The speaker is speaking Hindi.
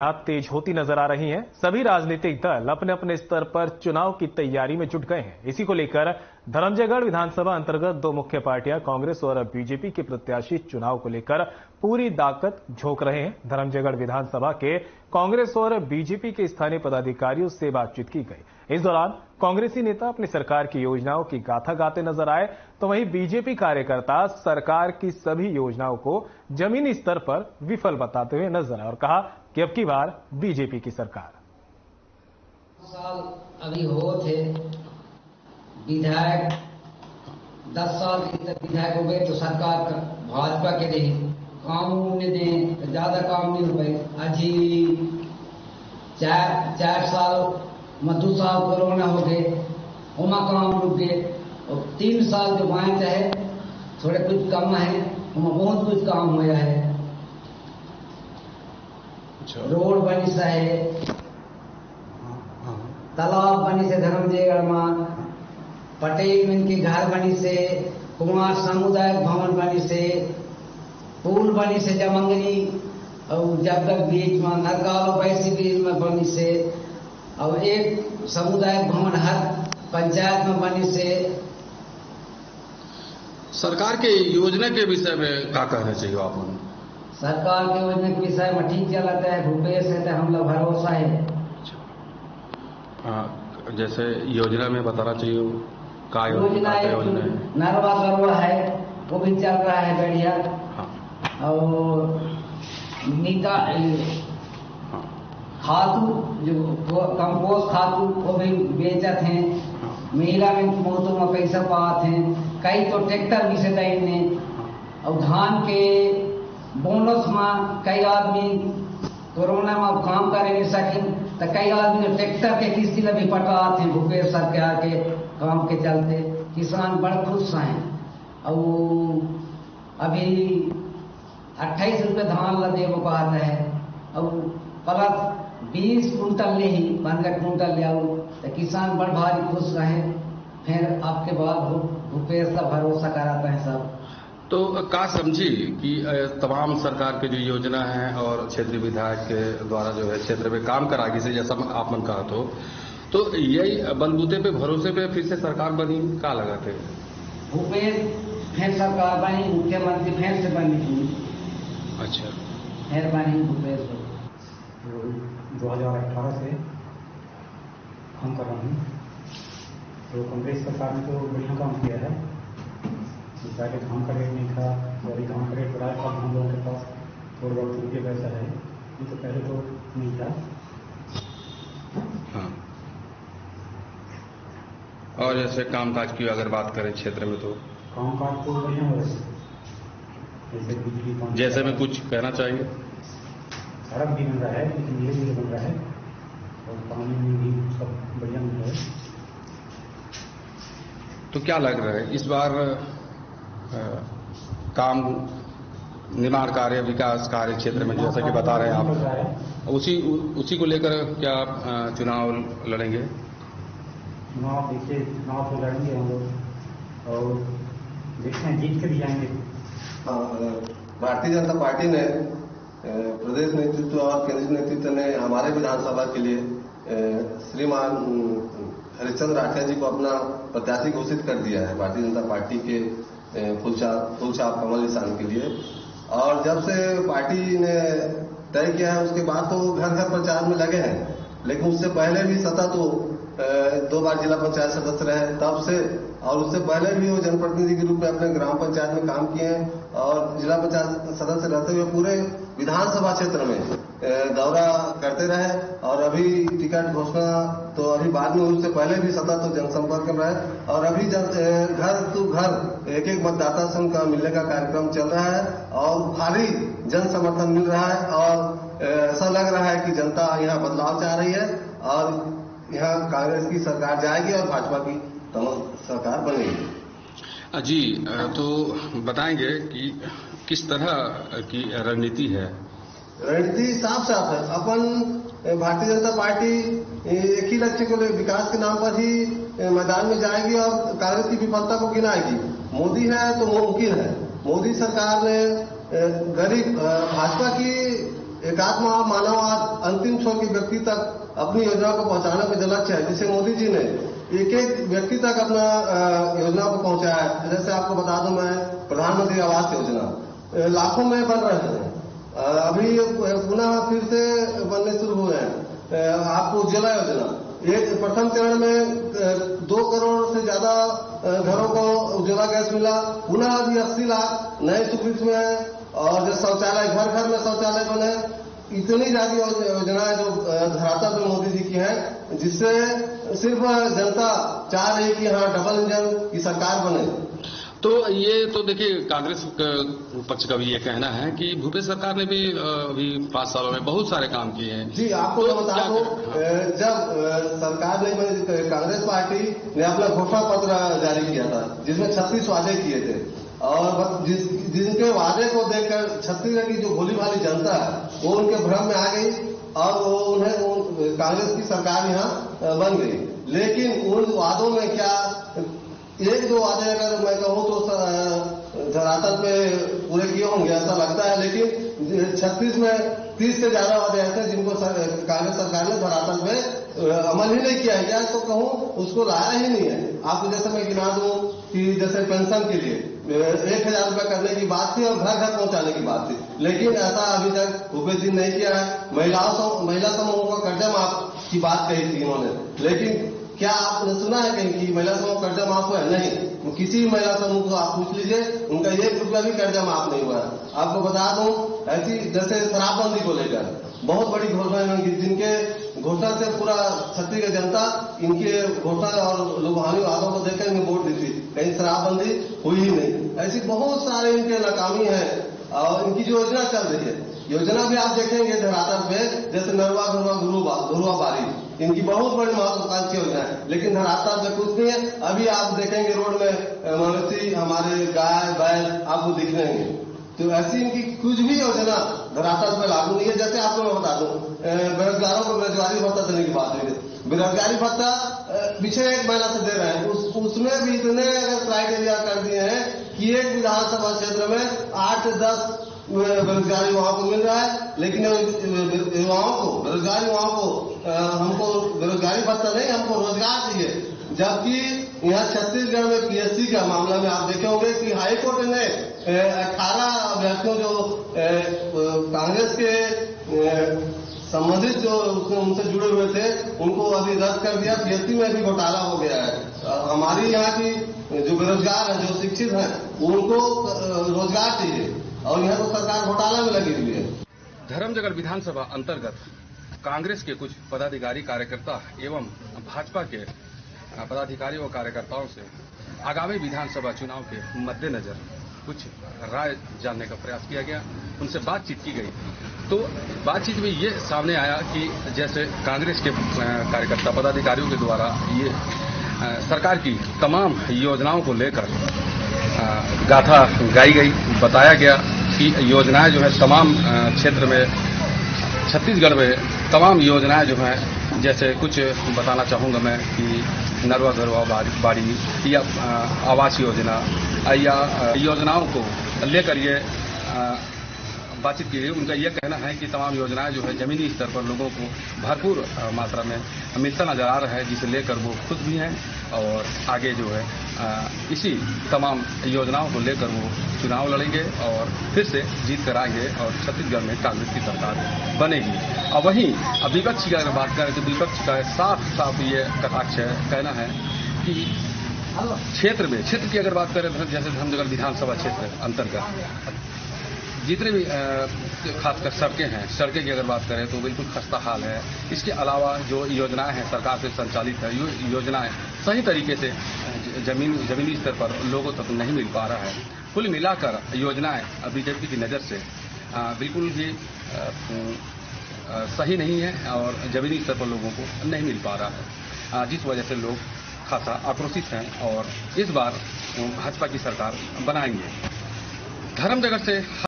आप तेज होती नजर आ रही हैं। सभी राजनीतिक दल अपने अपने स्तर पर चुनाव की तैयारी में जुट गए हैं। इसी को लेकर धरमजयगढ़ विधानसभा अंतर्गत दो मुख्य पार्टियां कांग्रेस और बीजेपी के प्रत्याशी चुनाव को लेकर पूरी ताकत झोंक रहे हैं। धरमजयगढ़ विधानसभा के कांग्रेस और बीजेपी के स्थानीय पदाधिकारियों से बातचीत की गई। इस दौरान कांग्रेसी नेता अपनी सरकार की योजनाओं की गाथा गाते नजर आए, तो वहीं बीजेपी कार्यकर्ता सरकार की सभी योजनाओं को जमीनी स्तर पर विफल बताते हुए नजर आए और कहा कि अब की बार बीजेपी की सरकार। साल अभी हो थे विधायक 10 साल तक विधायक हो गए तो सरकार भाजपा के रही काम ने दे ज्यादा काम नहीं हो पाए। अजी 4 साल में 2 साल कोरोना हो गए उमा काम रुक गए और 3 साल जो बाएं चाहे थोड़े कुछ कम है उमा बहुत कुछ काम हुआ है। रोड बनी सा है, तालाब बनी से धरमजयगढ़ में, पटेल मिल के घर बनी से, कुमार सामुदायिक भवन बनी से, पुल बनी से जमंगनी और जब तक बीच में नरकालो पैसी बीच में बनी से और एक सामुदायिक भवन हर पंचायत में बनी से। सरकार के योजना के विषय में क्या कहना चाहिए आप? सरकार के योजना के विषय में ठीक चलाता है, भूपेश है तो हम लोग भरोसा है। जैसे योजना में बताना चाहिए का योजना नरवा गरवा है वो भी चल रहा है बढ़िया। हाँ। और नीका खातू जो कंपोस्ट खातू वो भी बेचत हैं। महिला में मुफ्त में पैसा पाते हैं, कई तो ट्रैक्टर भी से देने और धान के बोनस में कई आदमी कोरोना में काम करे नहीं सके तो कई आदमी ट्रैक्टर के किस्ती भी पटाते हैं भूपेश सरकार के काम के चलते। किसान बड़े खुश हैं और अभी 28 रुपये धान ला देवो को आता है और प्लस 20 कुंटल ले ही 15 कुंटल ले आओ तो किसान बड़ भारी खुश रहे। फिर आपके बाद भूपेश का भरोसा कराता है सब। तो का समझी कि तमाम सरकार के जो योजना है और क्षेत्रीय विधायक के द्वारा जो है क्षेत्र में काम करागी से जैसा आप मन कहा तो यही बलबूते पे भरोसे पे फिर से सरकार बनी का लगाते हैं? भूपेश फिर सरकार बनी, मुख्यमंत्री फिर से बनी। अच्छा, फिर बनी भूपेश। 2018 से काम कर रहा हूँ तो कांग्रेस सरकार ने तो बढ़िया काम किया है। पहले धान का रेट नहीं था और अभी धान का रेट बढ़ाया था। हम लोगों के पास थोड़ा बहुत रुपये पैसा है, ये तो पहले तो नहीं था। हाँ। और जैसे कामकाज की अगर बात करें क्षेत्र में तो कामकाज तो बढ़िया हो रहा है। जैसे बिजली जैसे में कुछ कहना चाहिए? सड़क भी बन रहा है लेकिन धीरे धीरे बन रहा है और पानी में भी सब बढ़िया बन रहा है। तो क्या लग रहा है इस बार काम निर्माण कार्य विकास कार्य क्षेत्र में जैसा कि बता रहे हैं आप, उसी को लेकर क्या चुनाव लड़ेंगे? चुनाव देखिए, चुनाव तो लड़ेंगे हम लोग और देखते हैं जीत के भी जाएंगे। भारतीय जनता पार्टी ने प्रदेश नेतृत्व और केंद्रीय नेतृत्व ने हमारे विधानसभा के लिए श्रीमान हरिश्चंद्र राठिया जी को अपना प्रत्याशी घोषित कर दिया है भारतीय जनता पार्टी के फूलछाप कमल निशान के लिए। और जब से पार्टी ने तय किया है उसके बाद तो घर घर प्रचार में लगे हैं, लेकिन उससे पहले भी सतत वो 2 बार जिला पंचायत सदस्य रहे तब से, और उससे पहले भी वो जनप्रतिनिधि के रूप में अपने ग्राम पंचायत में काम किए हैं और जिला पंचायत सदस्य रहते हुए पूरे विधानसभा क्षेत्र में दौरा करते रहे। और अभी टिकट घोषणा तो अभी बाद में, उससे पहले भी सतत तो जनसंपर्क में रहे और अभी घर टू घर एक मतदाता से उनका मिलने का कार्यक्रम चल रहा है और भारी जन समर्थन मिल रहा है और ऐसा लग रहा है कि जनता यहाँ बदलाव चाह रही है और यहाँ कांग्रेस की सरकार जाएगी और भाजपा की सरकार बनेगी। जी, तो बताएंगे कि किस तरह की रणनीति है? रणनीति साफ साफ है। अपन भारतीय जनता पार्टी एक ही लक्ष्य को ले विकास के नाम पर ही मैदान में जाएगी और कांग्रेस की विफलता को गिनाएगी। मोदी है तो मुमकिन है। मोदी सरकार ने गरीब भाजपा की एकात्म मानववाद अंतिम छोर के व्यक्ति तक अपनी योजना को पहुंचाने का जो लक्ष्य है, जिसे मोदी जी ने एक एक व्यक्ति तक अपना योजना को पहुंचाया है। जैसे आपको बता दूं, मैं प्रधानमंत्री आवास योजना लाखों में बन रहे हैं, अभी पुनः फिर से बनने शुरू हुए हैं। आपको उज्ज्वला योजना, एक प्रथम चरण में 2 करोड़ से ज्यादा घरों को उज्ज्वला गैस मिला, पुनः अभी 80 लाख नए स्वीकृत में है। और जो शौचालय, घर घर में शौचालय बने, इतनी ज्यादा योजनाएं जो धरातल पर मोदी जी की हैं, जिससे सिर्फ जनता चाह रही कि हाँ डबल इंजन की सरकार बने। तो ये तो देखिए, कांग्रेस पक्ष का भी ये कहना है कि भूपेश सरकार ने भी अभी 5 सालों में बहुत सारे काम किए हैं। जी, आपको तो बता दूं, जब सरकार ने, कांग्रेस पार्टी ने अपना घोषणा पत्र जारी किया था, जिसमें 36 वादे किए थे, और जिनके वादे को देखकर छत्तीसगढ़ की जो भोली भाली जनता है वो उनके भ्रम में आ गई और वो उन्हें कांग्रेस की सरकार यहाँ बन गई। लेकिन उन वादों में क्या, 1-2 वादे अगर मैं कहूँ तो धरातल पे पूरे किए होंगे ऐसा लगता है, लेकिन 36 में 30 से ज्यादा वादे ऐसे जिनको कांग्रेस सरकार ने धरातल पे अमल ही नहीं किया है, या तो कहूँ उसको लाया ही नहीं है। आपको जैसे मैं गिना दूं कि जैसे पेंशन के लिए 1,000 रुपया करने की बात थी और घर घर पहुंचाने की बात थी, लेकिन ऐसा अभी तक भूपेश जी नहीं किया है। महिला समूहों का कर्जा माफ की बात कही थी उन्होंने, लेकिन क्या आपने सुना है कहीं कि महिला समूह कर्जा माफ हुआ है? नहीं। किसी महिला समूह को आप पूछ लीजिए, उनका 1 रुपया भी कर्जा माफ नहीं हुआ है। आपको बता दूं, ऐसी जैसे शराबबंदी को लेकर बहुत बड़ी घोषणा, जिनके घोषणा से पूरा छत्तीसगढ़ जनता इनके घोषणा और लुभावनी वादों को देखकर इन्हें वोट दी थी, कहीं शराबबंदी हुई ही नहीं। ऐसी बहुत सारे इनके नाकामी है और इनकी जो योजना चल रही है, योजना भी आप देखेंगे धरातल पे, जैसे नरवा घुरुआ बारी, इनकी बहुत बड़ी महत्वाकांक्षी योजना है, लेकिन धरातल पे कुछ नहीं है। अभी आप देखेंगे रोड में मवेशी, हमारे गाय बैल आपको दिख रहे हैं, तो ऐसी इनकी कुछ भी योजना धरातल पे लागू नहीं है। जैसे आपको मैं बता दूं, बेरोजगारों को बेरोजगारी भत्ता देने की बात हुई है, बेरोजगारी भत्ता पिछले 1 महीना से दे रहे हैं, उसमें भी इतने अगर क्राइटेरिया कर दिए हैं कि एक विधानसभा क्षेत्र में 8 से 10 बेरोजगारी युवाओं को मिल रहा है, लेकिन युवाओं को, बेरोजगार युवाओं को हमको बेरोजगारी भत्ता नहीं, हमको रोजगार चाहिए। जबकि यहाँ छत्तीसगढ़ में पीएससी का मामला में आप देखे होंगे कि हाईकोर्ट ने 18 अभ्यर्थियों जो कांग्रेस के संबंधित जो उनसे जुड़े हुए थे, उनको अभी रद्द कर दिया। पीएससी में भी घोटाला हो गया है। हमारी यहाँ की जो बेरोजगार हैं, जो शिक्षित हैं, उनको रोजगार चाहिए और यहाँ तो सरकार घोटाला में लगी हुई है। धर्मजगढ़ विधानसभा अंतर्गत कांग्रेस के कुछ पदाधिकारी कार्यकर्ता एवं भाजपा के पदाधिकारी व कार्यकर्ताओं से आगामी विधानसभा चुनाव के मद्देनजर कुछ राय जानने का प्रयास किया गया, उनसे बातचीत की गई। तो बातचीत में ये सामने आया कि जैसे कांग्रेस के कार्यकर्ता पदाधिकारियों के द्वारा ये सरकार की तमाम योजनाओं को लेकर गाथा गाई गई, बताया गया कि योजनाएं जो है तमाम क्षेत्र में, छत्तीसगढ़ में तमाम योजनाएं जो हैं, जैसे कुछ बताना चाहूंगा मैं कि नरवा घरवा बाड़ी या आवास योजना या योजनाओं को लेकर ये बातचीत की गई। उनका यह कहना है कि तमाम योजनाएं जो है जमीनी स्तर पर लोगों को भरपूर मात्रा में मिलता नजर आ रहा है, जिसे लेकर वो खुद भी हैं और आगे जो है इसी तमाम योजनाओं को लेकर वो चुनाव लड़ेंगे और फिर से जीत कर आएंगे और छत्तीसगढ़ में कांग्रेस की सरकार बनेगी। और वहीं विपक्ष की अगर बात करें तो विपक्ष का साफ ये कटाक्ष कहना है कि क्षेत्र की अगर बात करें, जैसे धर्मजगढ़ विधानसभा क्षेत्र अंतर्गत जितने भी खासकर सड़कें की अगर बात करें तो बिल्कुल खस्ता हाल है। इसके अलावा जो योजनाएं हैं सरकार से संचालित है, योजनाएं सही तरीके से जमीनी स्तर पर लोगों तक नहीं मिल पा रहा है। कुल मिलाकर योजनाएं बीजेपी की नज़र से बिल्कुल भी सही नहीं है और जमीनी स्तर पर लोगों को नहीं मिल पा रहा है, जिस वजह से लोग खासा आक्रोशित हैं और इस बार भाजपा की सरकार बनाएंगे। धर्मजगढ़ से